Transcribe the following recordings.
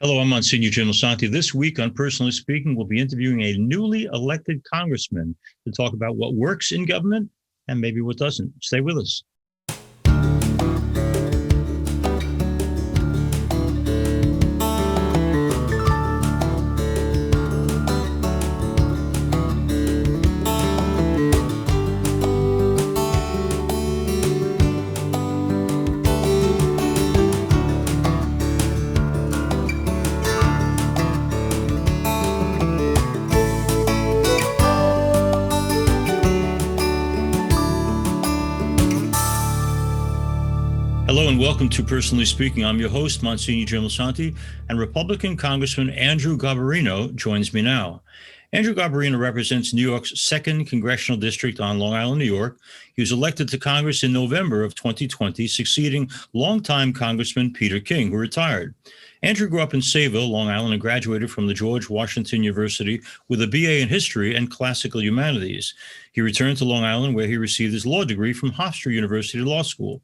Hello, I'm Msgr Jim Lisante. This week on Personally Speaking, we'll be interviewing a newly elected congressman to talk about what works in government and maybe what doesn't. Stay with us. Hello and welcome to Personally Speaking. I'm your host, Msgr Jim Lisante, and Republican Congressman Andrew Garbarino joins me now. Andrew Garbarino represents New York's 2nd Congressional District on Long Island, New York. He was elected to Congress in November of 2020, succeeding longtime Congressman Peter King, who retired. Andrew grew up in Sayville, Long Island, and graduated from the George Washington University with a BA in History and Classical Humanities. He returned to Long Island, where he received his law degree from Hofstra University Law School.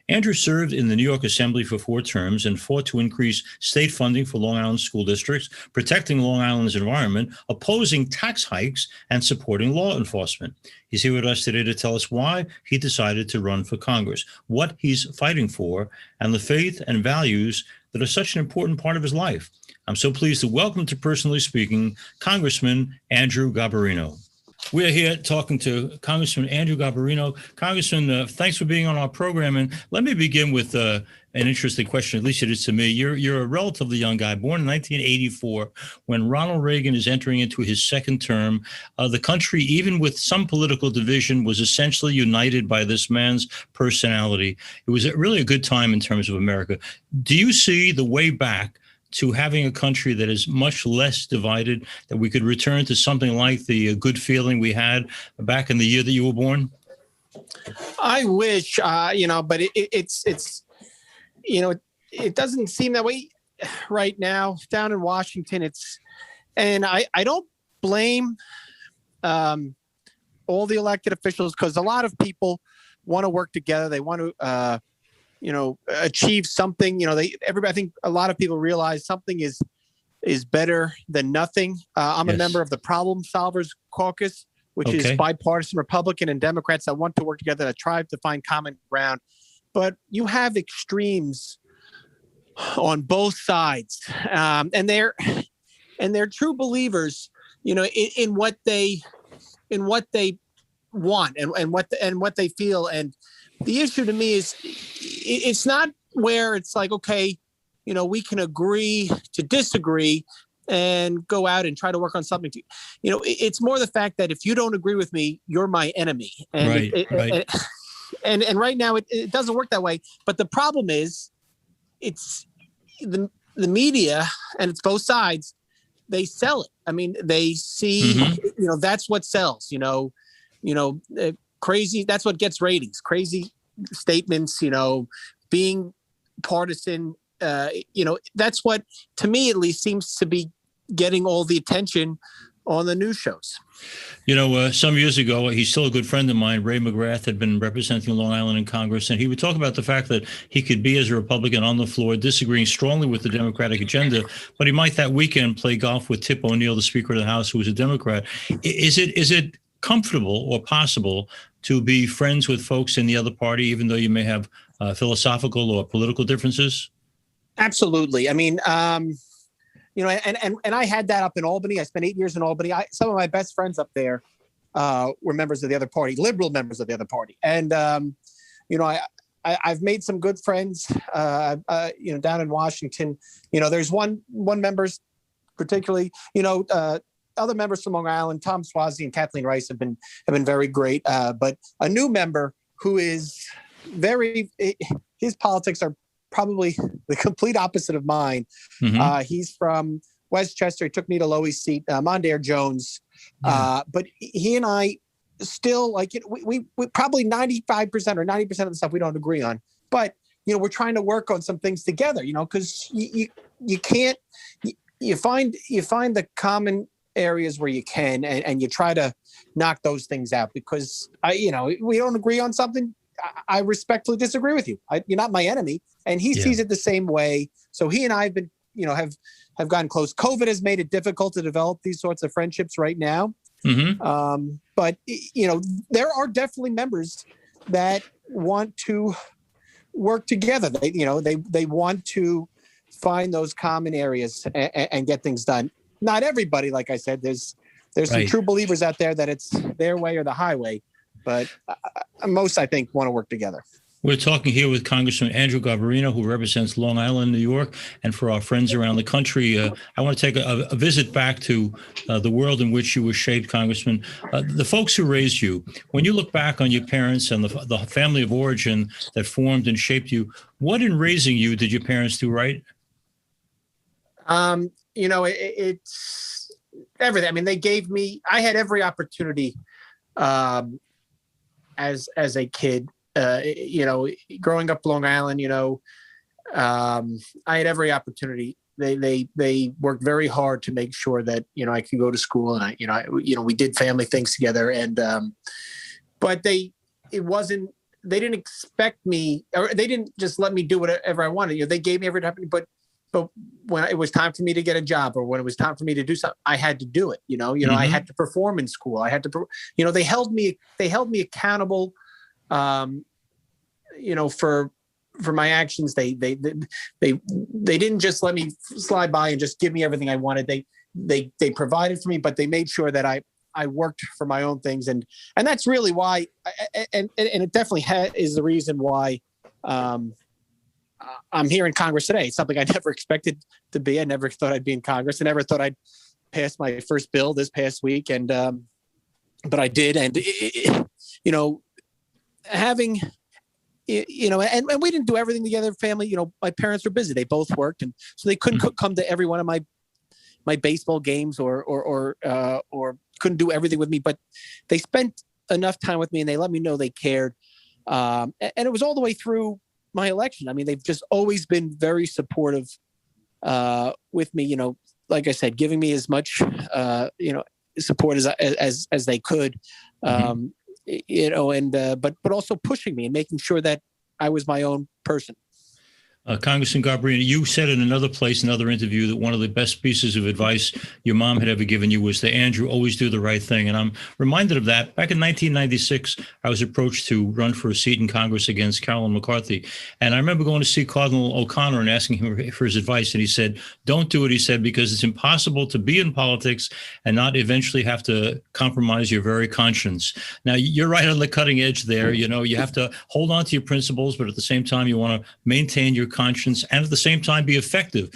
Andrew served in the New York Assembly for 4 terms and fought to increase state funding for Long Island school districts, protecting Long Island's environment, opposing tax hikes, and supporting law enforcement. He's here with us today to tell us why he decided to run for Congress, what he's fighting for, and the faith and values that are such an important part of his life. I'm so pleased to welcome to Personally Speaking, Congressman Andrew Garbarino. We're here talking to Congressman Andrew Garbarino. Congressman, thanks for being on our program. And let me begin with an interesting question, at least it is to me. You're a relatively young guy, born in 1984, when Ronald Reagan is entering into his 2nd term. The country, even with some political division, was essentially united by this man's personality. It was really a good time in terms of America. Do you see the way back to having a country that is much less divided, that we could return to something like the good feeling we had back in the year that you were born? I wish, but it's it doesn't seem that way right now down in Washington. I don't blame all the elected officials, because a lot of people want to work together. They want to, achieve something. I think a lot of people realize something is better than nothing. I'm a member of the Problem Solvers Caucus, which is bipartisan Republican and Democrats that want to work together, that try to find common ground. But you have extremes on both sides, and they're true believers, in what they want and what they feel. And the issue to me is, it's not where it's like, okay, we can agree to disagree and go out and try to work on something. It's more the fact that if you don't agree with me, you're my enemy. And right. And right now it doesn't work that way. But the problem is, it's the media, and it's both sides. They sell it. I mean, they see, that's what sells. Crazy. That's what gets ratings. Crazy statements. Being partisan. That's what, to me at least, seems to be getting all the attention on the news shows. Some years ago, he's still a good friend of mine. Ray McGrath had been representing Long Island in Congress, and he would talk about the fact that he could be, as a Republican, on the floor, disagreeing strongly with the Democratic agenda, but he might that weekend play golf with Tip O'Neill, the Speaker of the House, who was a Democrat. Is it comfortable or possible to be friends with folks in the other party, even though you may have philosophical or political differences? Absolutely. I mean, and I had that up in Albany. I spent 8 years in Albany. Some of my best friends up there were members of the other party, liberal members of the other party. And, I've made some good friends, down in Washington. There's one members particularly, other members from Long Island, Tom Swazi and Kathleen Rice have been very great. But a new member who is his politics are probably the complete opposite of mine. He's from Westchester. He took me to Lowy's seat, Mondaire Jones. But he and I still, we probably 95% or 90% of the stuff we don't agree on. But, we're trying to work on some things together, because you can't, you find the common areas where you can, and you try to knock those things out, because we don't agree on something. I respectfully disagree with you. You're not my enemy. And he sees it the same way. So he and I have been, have gotten close. COVID has made it difficult to develop these sorts of friendships right now. Mm-hmm. But there are definitely members that want to work together. They want to find those common areas and get things done. Not everybody, like I said, there's some true believers out there that it's their way or the highway, but most, I think, want to work together. We're talking here with Congressman Andrew Garbarino, who represents Long Island, New York. And for our friends around the country, I want to take a visit back to the world in which you were shaped, Congressman. The folks who raised you, when you look back on your parents and the family of origin that formed and shaped you, what in raising you did your parents do right? It's everything. I mean, I had every opportunity as a kid. Growing up Long Island, I had every opportunity. They worked very hard to make sure that, I could go to school, and we did family things together. And, but they didn't expect me, or they didn't just let me do whatever I wanted. They gave me every opportunity, but when it was time for me to get a job, or when it was time for me to do something, I had to do it. Mm-hmm. I had to perform in school. I had to, they held me accountable. For my actions. They didn't just let me slide by and just give me everything I wanted. They provided for me, but they made sure that I worked for my own things. And that's really why, and it definitely is the reason why, I'm here in Congress today. It's something I never expected to be. I never thought I'd be in Congress. I never thought I'd pass my first bill this past week. And, but I did. And, having, and we didn't do everything together, family. My parents were busy. They both worked. And so they couldn't come to every one of my baseball games or couldn't do everything with me, but they spent enough time with me and they let me know they cared. And it was all the way through my election. I mean, they've just always been very supportive with me, like I said, giving me as much, support as they could, but also pushing me and making sure that I was my own person. Congressman Garbarino, you said in another place, another interview, that one of the best pieces of advice your mom had ever given you was to, Andrew, always do the right thing. And I'm reminded of that. Back in 1996, I was approached to run for a seat in Congress against Carolyn McCarthy. And I remember going to see Cardinal O'Connor and asking him for his advice. And he said, don't do it, he said, because it's impossible to be in politics and not eventually have to compromise your very conscience. Now, you're right on the cutting edge there. You have to hold on to your principles, but at the same time, you want to maintain your conscience and at the same time be effective.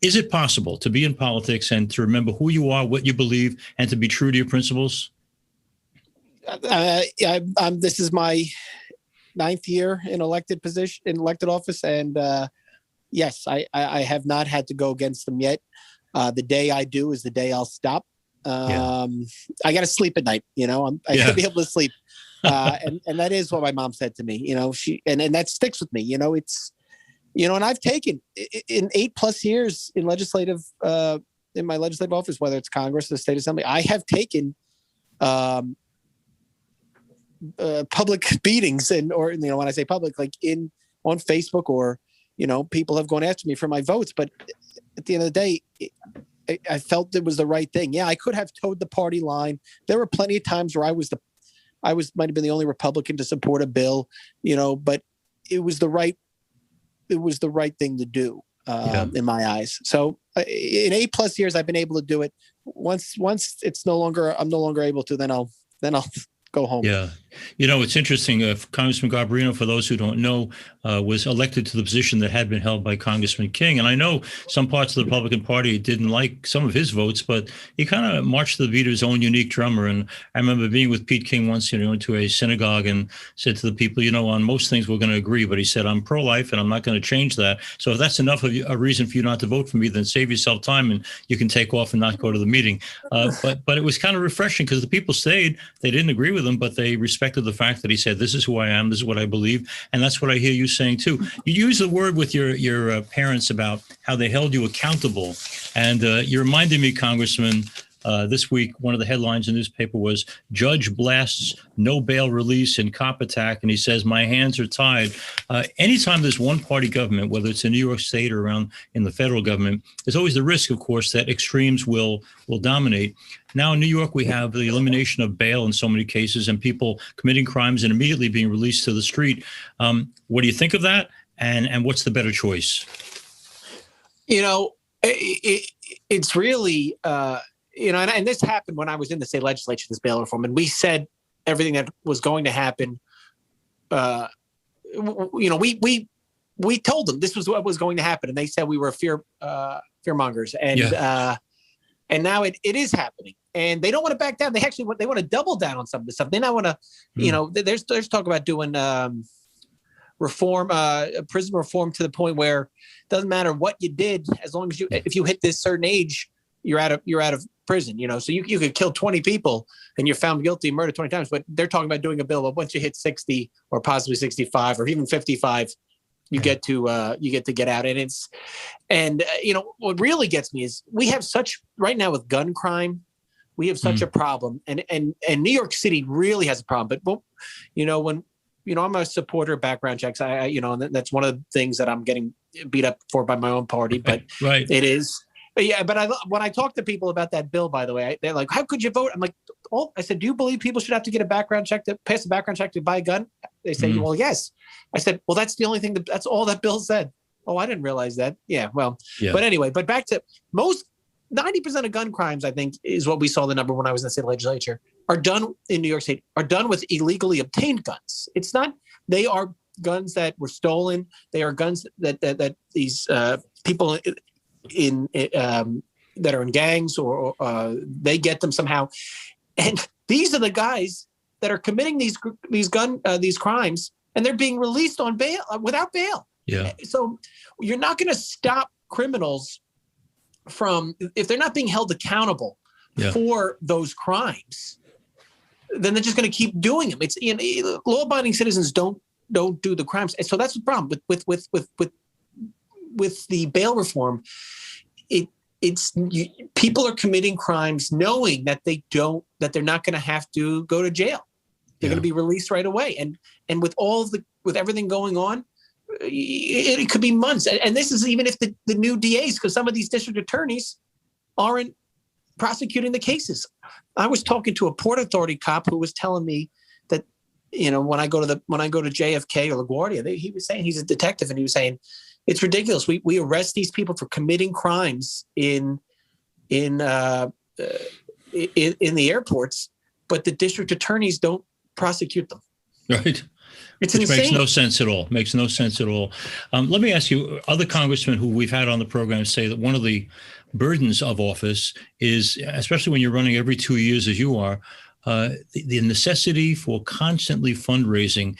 Is it possible to be in politics and to remember who you are, what you believe, and to be true to your principles? This is my 9th year in elected office. And yes, I have not had to go against them yet. The day I do is the day I'll stop. I got to sleep at night. I got to be able to sleep. And that is what my mom said to me, and that sticks with me. It's, and I've taken in 8+ years in in my legislative office, whether it's Congress or the state assembly, I have taken public beatings or when I say public, like on Facebook or, people have gone after me for my votes. But at the end of the day, I felt it was the right thing. Yeah, I could have towed the party line. There were plenty of times where I might have been the only Republican to support a bill, but it was the right thing to do in my eyes. So in 8+ years, I've been able to do it. Once I'm no longer able to, then I'll go home. Yeah. It's interesting. Congressman Garbarino, for those who don't know, was elected to the position that had been held by Congressman King. And I know some parts of the Republican Party didn't like some of his votes, but he kind of marched to the beat of his own unique drummer. And I remember being with Pete King once, into a synagogue and said to the people, on most things we're going to agree. But he said, I'm pro-life and I'm not going to change that. So if that's enough of a reason for you not to vote for me, then save yourself time and you can take off and not go to the meeting. But it was kind of refreshing because the people stayed. They didn't agree with him, but they respected the fact that he said, this is who I am, this is what I believe. And that's what I hear you saying too. You use the word with your parents about how they held you accountable. And you reminded me, Congressman, This week, one of the headlines in the newspaper was Judge blasts no bail release in cop attack. And he says, my hands are tied. Anytime there's one party government, whether it's in New York State or around in the federal government, there's always the risk, of course, that extremes will dominate. Now in New York, we have the elimination of bail in so many cases and people committing crimes and immediately being released to the street. What do you think of that? And what's the better choice? It's really, and this happened when I was in the state legislature, this bail reform, and we said everything that was going to happen. We told them this was what was going to happen, and they said we were fearmongers, and now it is happening, and they don't want to back down. They want to double down on some of this stuff. They now want to, there's talk about doing reform, prison reform to the point where it doesn't matter what you did, as long as if you hit this certain age, you're out of prison. So you could kill 20 people and you're found guilty of murder 20 times, but they're talking about doing a bill of once you hit 60 or possibly 65 or even 55. You get to get out, and what really gets me is we have right now with gun crime, we have such a problem, and New York City really has a problem. But when I'm a supporter of background checks, and that's one of the things that I'm getting beat up for by my own party, but right. It is. But when I talk to people about that bill, by the way, they're like, "How could you vote?" I'm like, I said, "Do you believe people should have to get a background check to pass a background check to buy a gun?" They say, "Well, yes." I said, "Well, that's the only thing that's all that bill said." Oh, I didn't realize that. Yeah, well, But anyway, but back to 90% of gun crimes, I think, is what we saw the number when I was in the state legislature, are done in New York State, are done with illegally obtained guns. It's not. They are guns that were stolen. They are guns that these people that are in gangs or they get them somehow, and these are the guys that are committing these crimes, and they're being released on bail without bail. Yeah. So you're not going to stop criminals from, if they're not being held accountable for those crimes, then they're just going to keep doing them. It's law-abiding citizens don't do the crimes, and so that's the problem with the bail reform. People are committing crimes knowing that they're not going to have to go to jail. They're going to be released right away. And with everything going on, it could be months. And this is even if the new DAs, because some of these district attorneys aren't prosecuting the cases. I was talking to a Port Authority cop who was telling me that, when I go to JFK or LaGuardia, he was saying, he's a detective, and he was saying, it's ridiculous. We arrest these people for committing crimes in the airports, but the district attorneys don't prosecute them. Right. It's Which insane. Makes no sense at all. Let me ask you, other congressmen who we've had on the program say that one of the burdens of office is, especially when you're running every 2 years as you are, the necessity for constantly fundraising.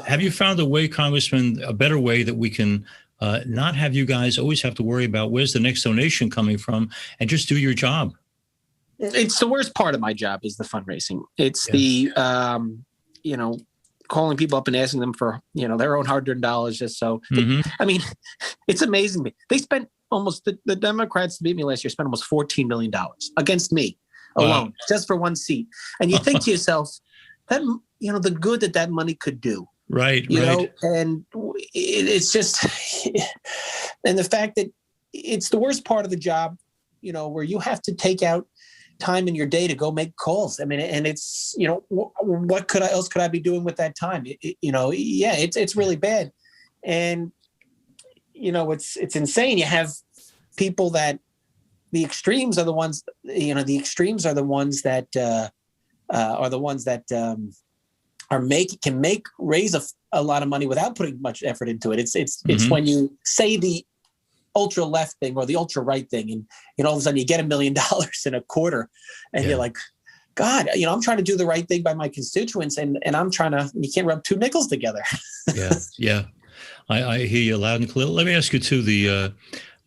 Have you found a way, Congressman, a better way that we can not have you guys always have to worry about where's the next donation coming from and just do your job? It's the worst part of my job is the fundraising. It's the, calling people up and asking them for, their own hard-earned dollars just so. I mean, it's amazing. They spent almost, the Democrats beat me last year, spent almost $14 million against me alone, just for one seat. And you think to yourself, that, the good that money could do. Right. You know, and it's just, and the fact that it's the worst part of the job, where you have to take out time in your day to go make calls. I mean, and it's, what else could I be doing with that time? It's really bad. And, it's insane. You have people that the extremes are the ones, that raise a lot of money without putting much effort into it. It's when you say the ultra left thing or the ultra right thing, and all of a sudden you get $1 million in a quarter, and you're like, God, I'm trying to do the right thing by my constituents, and you can't rub two nickels together. Yeah. I hear you loud and clear. Let me ask you too,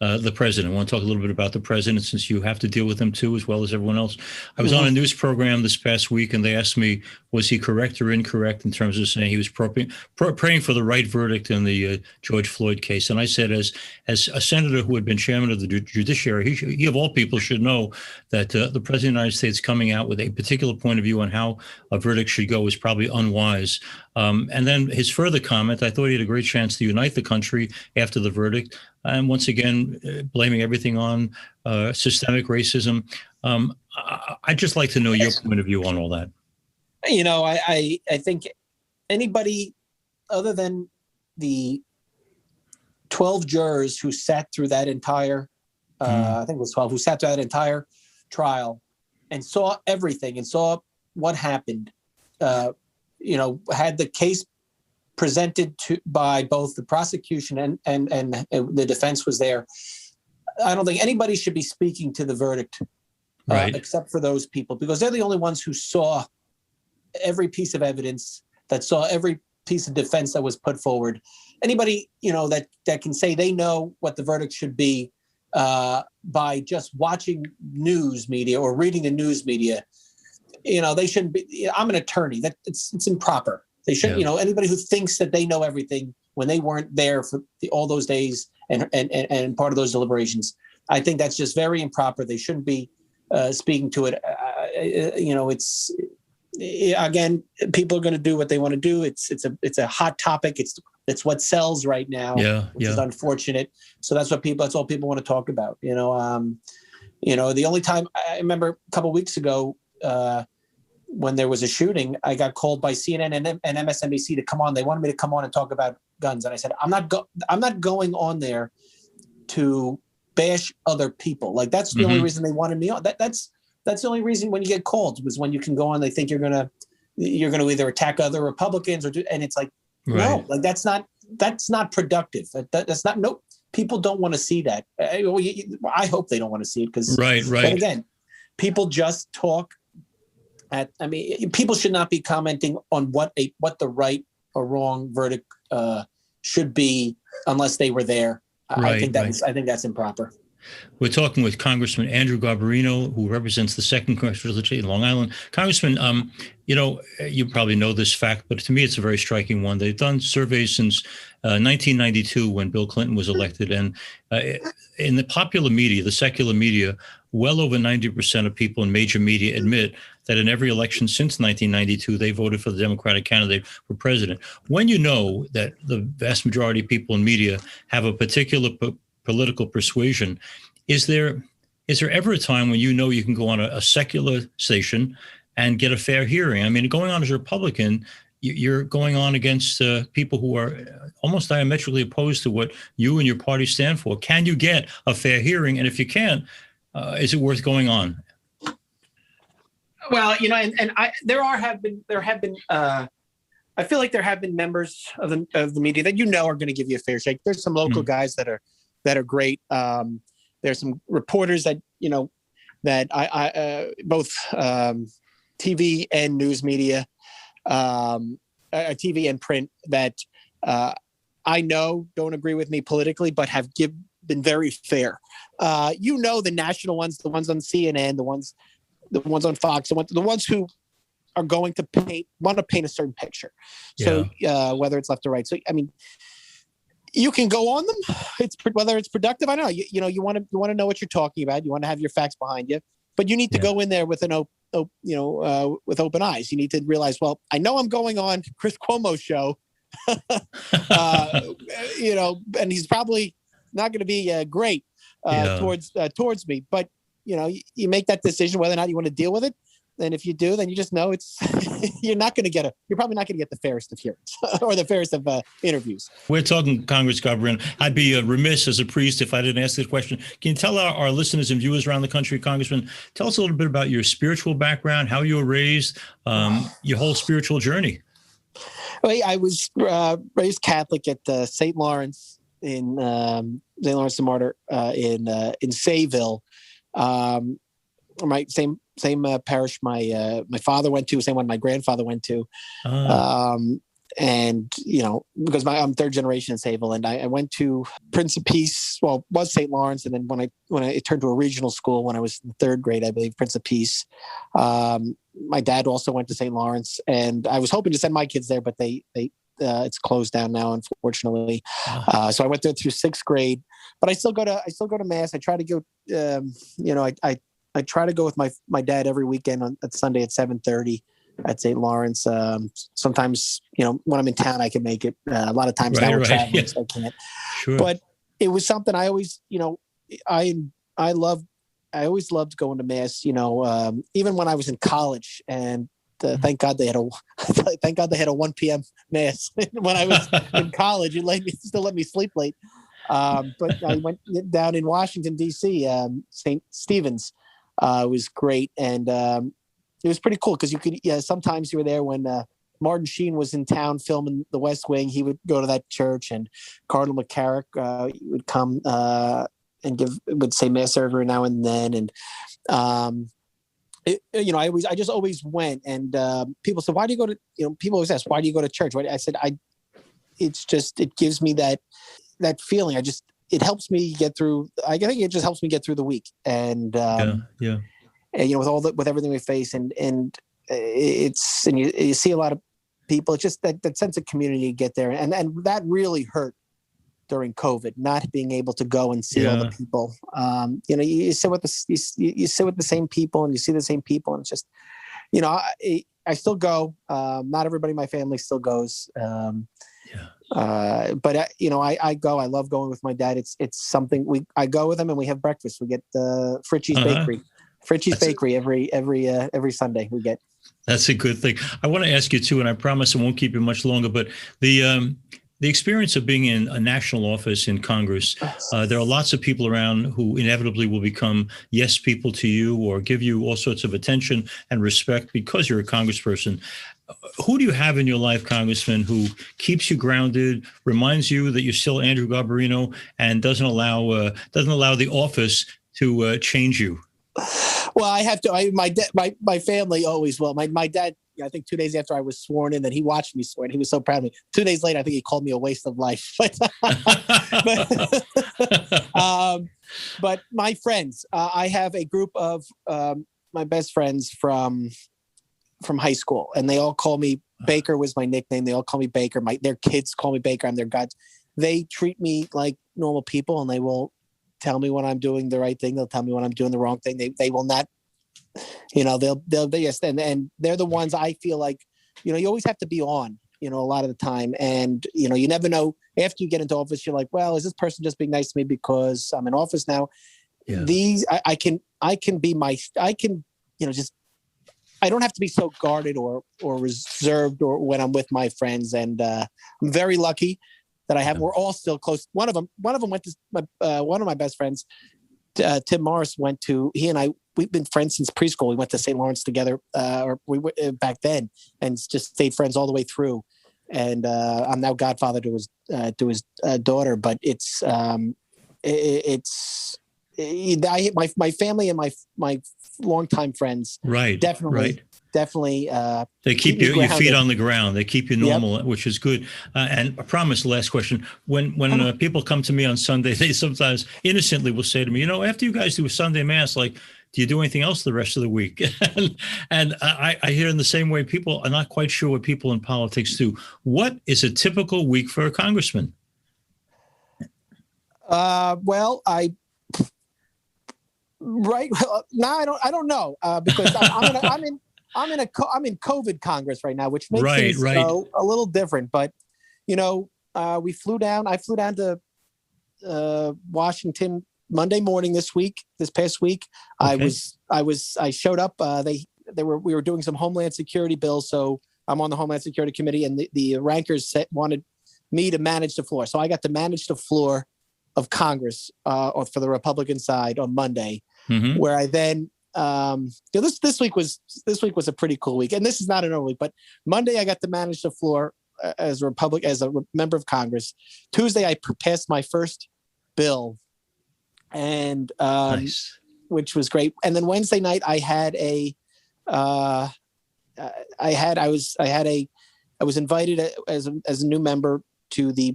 the president. I want to talk a little bit about the president, since you have to deal with him too, as well as everyone else. I was on a news program this past week, and they asked me, was he correct or incorrect in terms of saying he was praying for the right verdict in the George Floyd case? And I said, as a senator who had been chairman of the judiciary, he of all people should know that the president of the United States coming out with a particular point of view on how a verdict should go is probably unwise. And then his further comment, I thought he had a great chance to unite the country after the verdict. And once again, blaming everything on systemic racism. I'd just like to know your point of view on all that. You know, I think anybody other than the 12 jurors who sat through that entire, I think it was 12, who sat through that entire trial and saw everything and saw what happened, you know, had the case presented by both the prosecution and the defense was there. I don't think anybody should be speaking to the verdict, except for those people, because they're the only ones who saw every piece of evidence, that saw every piece of defense that was put forward. Anybody, you know, that can say they know what the verdict should be by just watching news media or reading the news media, you know, they shouldn't be. I'm an attorney. That it's improper. They shouldn't, you know, anybody who thinks that they know everything when they weren't there for all those days and part of those deliberations. I think that's just very improper. They shouldn't be speaking to it. You know, it's again, people are going to do what they want to do. It's a hot topic. It's what sells right now, which is unfortunate. So that's all people want to talk about. You know, the only time I remember a couple of weeks ago, when there was a shooting, I got called by CNN and MSNBC to come on. They wanted me to come on and talk about guns, and I said, I'm not going on there to bash other people. Like, that's the only reason they wanted me on. That's the only reason when you get called, was when you can go on. They think you're gonna either attack other Republicans and it's like, no, like that's not productive. That's not. Nope. People don't want to see that. I hope they don't want to see it, because But again, people just talk. I mean, people should not be commenting on what the right or wrong verdict should be unless they were there. I think that's improper. We're talking with Congressman Andrew Garbarino, who represents the 2nd Congressional District in Long Island. Congressman, you know, you probably know this fact, but to me, it's a very striking one. They've done surveys since 1992, when Bill Clinton was elected. And in the popular media, the secular media, well over 90% of people in major media admit that in every election since 1992, they voted for the Democratic candidate for president. When you know that the vast majority of people in media have a particular political persuasion, is there ever a time when you know you can go on a secular station and get a fair hearing? I mean, going on as a Republican, you're going on against people who are almost diametrically opposed to what you and your party stand for. Can you get a fair hearing? And if you can't, is it worth going on? Well, you know, there have been I feel like there have been members of the media that, you know, are going to give you a fair shake. There's some local guys that are great. There's some reporters that, you know, that I both TV and news media, TV and print, that I know don't agree with me politically, but have been very fair. You know, the national ones, the ones on CNN, the ones on Fox, the ones who are going to want to paint a certain picture. So whether it's left or right. So, I mean, you can go on them. Whether it's productive, I don't know. You know, you want to know what you're talking about. You want to have your facts behind you, but you need to go in there with with open eyes. You need to realize, well, I know I'm going on Chris Cuomo's show, you know, and he's probably not going to be great towards me. But, you know, you make that decision whether or not you want to deal with it. And if you do, then you just know you're probably not going to get the fairest of hearings or the fairest of interviews. We're talking Congress Garbarino. I'd be remiss as a priest if I didn't ask this question. Can you tell our listeners and viewers around the country, Congressman, tell us a little bit about your spiritual background, how you were raised, your whole spiritual journey? Well, I was raised Catholic at St. Lawrence in St. Lawrence the Martyr in Sayville. Same parish my father went to, same one my grandfather went to. and because I'm third generation in Sayville, and I went to Prince of Peace. Well, was St. Lawrence, and then when I turned to a regional school when I was in third grade, I believe Prince of Peace. My dad also went to St. Lawrence, and I was hoping to send my kids there, but it's closed down now, unfortunately. So I went there through sixth grade, but I still go to mass. I try to go. I try to go with my dad every weekend on Sunday at 7:30 at St. Lawrence. Sometimes, when I'm in town, I can make it. A lot of times now we're traveling, so I can't. Sure. But it was something I always, I always loved going to mass. Even when I was in college, and thank God they had a 1 p.m. mass when I was in college. It still let me sleep late. But I went down in Washington D.C. St. Stephen's. Was great, and it was pretty cool because you could. Sometimes you were there when Martin Sheen was in town filming The West Wing. He would go to that church, and Cardinal McCarrick would come and would say mass every now and then. And I just always went. And people said, "Why do you go to?" People always ask, "Why do you go to church?" I said, it gives me that feeling. It helps me get through. I think it just helps me get through the week, and and with everything we face, and you see a lot of people. It's just that sense of community you get there, and that really hurt during COVID, not being able to go and see all the people. You sit with you sit with the same people, and you see the same people, and it's just, I still go. Not everybody in my family still goes. But I go. I love going with my dad. It's something I go with him, and we have breakfast. We get Fritchie's Bakery every Sunday. We get. That's a good thing. I want to ask you too, and I promise I won't keep you much longer. But the experience of being in a national office in Congress, there are lots of people around who inevitably will become yes people to you or give you all sorts of attention and respect because you're a congressperson. Who do you have in your life, Congressman, who keeps you grounded, reminds you that you're still Andrew Garbarino, and doesn't allow the office to change you? Well, I have to. My family always will. My dad. I think 2 days after I was sworn in, that he watched me swear, and he was so proud of me. 2 days later, I think he called me a waste of life. But my friends, I have a group of my best friends from high school, and they all call me Baker. Was my nickname. They all call me Baker. Their kids call me Baker. I'm their gods. They treat me like normal people, and they will tell me when I'm doing the right thing. They'll tell me when I'm doing the wrong thing. They will not. They'll be yes, and they're the ones I feel like. You always have to be on. A lot of the time, and you never know. After you get into office, you're like, well, is this person just being nice to me because I'm in office now? Yeah. I can just. I don't have to be so guarded or reserved or when I'm with my friends, and I'm very lucky that I have. We're all still close. One of them went to one of my best friends, Tim Morris. He and I. We've been friends since preschool. We went to St. Lawrence together, or we went back then, and just stayed friends all the way through. And I'm now godfather to his daughter. But it's my family and my longtime friends. Right. Definitely. They keep your feet on the ground. They keep you normal, which is good. And I promise, last question. When people come to me on Sunday, they sometimes innocently will say to me, after you guys do a Sunday mass, like, do you do anything else the rest of the week? and I hear in the same way, people are not quite sure what people in politics do. What is a typical week for a congressman? Well, I don't know because I'm in COVID Congress right now, which makes things a little different. But we flew down. I flew down to Washington Monday morning this past week. Okay. I showed up. We were doing some Homeland Security bills, so I'm on the Homeland Security Committee, and the rankers wanted me to manage the floor, so I got to manage the floor of Congress or for the Republican side on Monday, where I then this week was a pretty cool week, and this is not an early week, but Monday I got to manage the floor as a member of Congress. Tuesday I passed my first bill, and nice. Which was great. And then Wednesday night I had a I was invited as a new member to the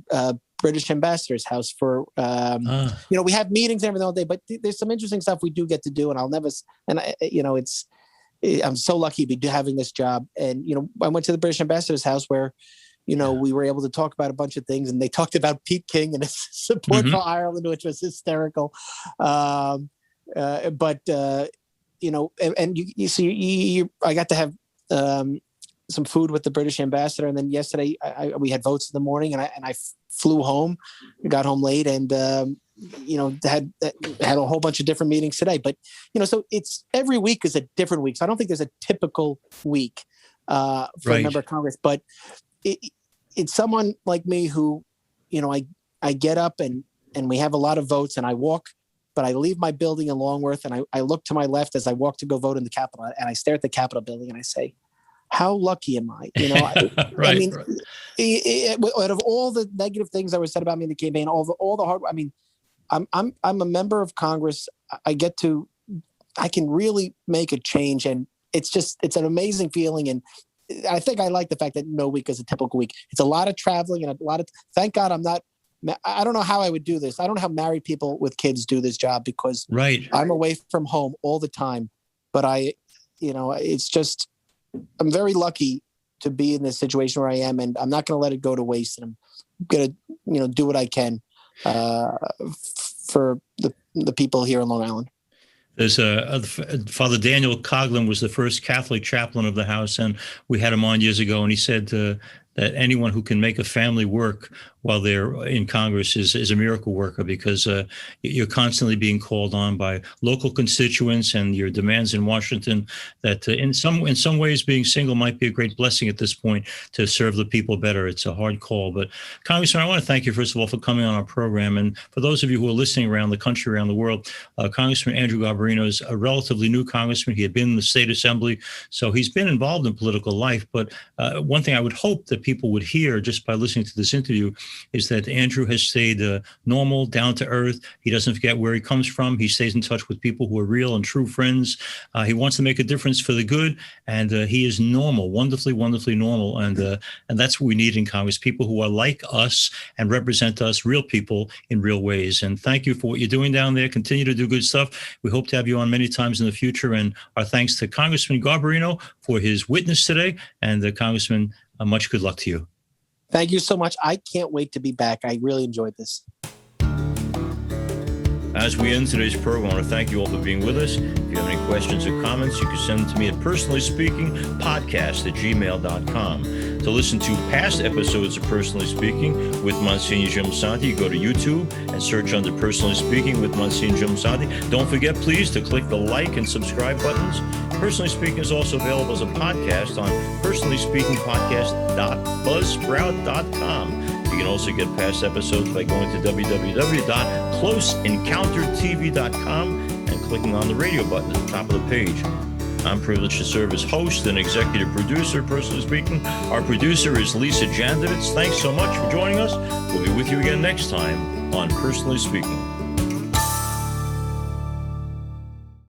British ambassador's house for, we have meetings and everything all day, but there's some interesting stuff we do get to do, and I'm so lucky to be having this job. And, I went to the British ambassador's house where, we were able to talk about a bunch of things, and they talked about Pete King and his support for Ireland, which was hysterical. And you see, I got to have some food with the British ambassador, and then yesterday we had votes in the morning, and I flew home, got home late, and had a whole bunch of different meetings today. But so it's every week is a different week. So I don't think there's a typical week for a member of Congress. But it's someone like me who, I get up and we have a lot of votes, and I walk. But I leave my building in Longworth, and I look to my left as I walk to go vote in the Capitol, and I stare at the Capitol building, and I say, how lucky am I? Out of all the negative things that were said about me in the campaign, all the hard, I'm a member of Congress. I can really make a change, and it's an amazing feeling. And I think I like the fact that no week is a typical week. It's a lot of traveling and thank God I don't know how I would do this. I don't know how married people with kids do this job, because I'm away from home all the time. But it's just, I'm very lucky to be in this situation where I am, and I'm not going to let it go to waste. And I'm going to, do what I can for the people here in Long Island. There's Father Daniel Coughlin was the first Catholic chaplain of the House, and we had him on years ago, and he said that anyone who can make a family work while they're in Congress is a miracle worker, because you're constantly being called on by local constituents and your demands in Washington, that in some ways being single might be a great blessing at this point to serve the people better. It's a hard call. But Congressman, I want to thank you, first of all, for coming on our program. And for those of you who are listening around the country, around the world, Congressman Andrew Garbarino is a relatively new congressman. He had been in the state assembly, so he's been involved in political life. But one thing I would hope that people would hear just by listening to this interview is that Andrew has stayed normal, down to earth. He doesn't forget where he comes from. He stays in touch with people who are real and true friends. He wants to make a difference for the good, and he is normal, wonderfully, wonderfully normal. And that's what we need in Congress, people who are like us and represent us, real people in real ways. And thank you for what you're doing down there. Continue to do good stuff. We hope to have you on many times in the future. And our thanks to Congressman Garbarino for his witness today. And Congressman, much good luck to you. Thank you so much. I can't wait to be back. I really enjoyed this. As we end today's program, I want to thank you all for being with us. If you have any questions or comments, you can send them to me at personallyspeakingpodcast@gmail.com. To listen to past episodes of Personally Speaking with Msgr Jim Lisante, go to YouTube and search under Personally Speaking with Msgr Jim Lisante. Don't forget, please, to click the like and subscribe buttons. Personally Speaking is also available as a podcast on personallyspeakingpodcast.buzzsprout.com. You can also get past episodes by going to www.closeencountertv.com and clicking on the radio button at the top of the page. I'm privileged to serve as host and executive producer, Personally Speaking. Our producer is Lisa Jandovitz. Thanks so much for joining us. We'll be with you again next time on Personally Speaking.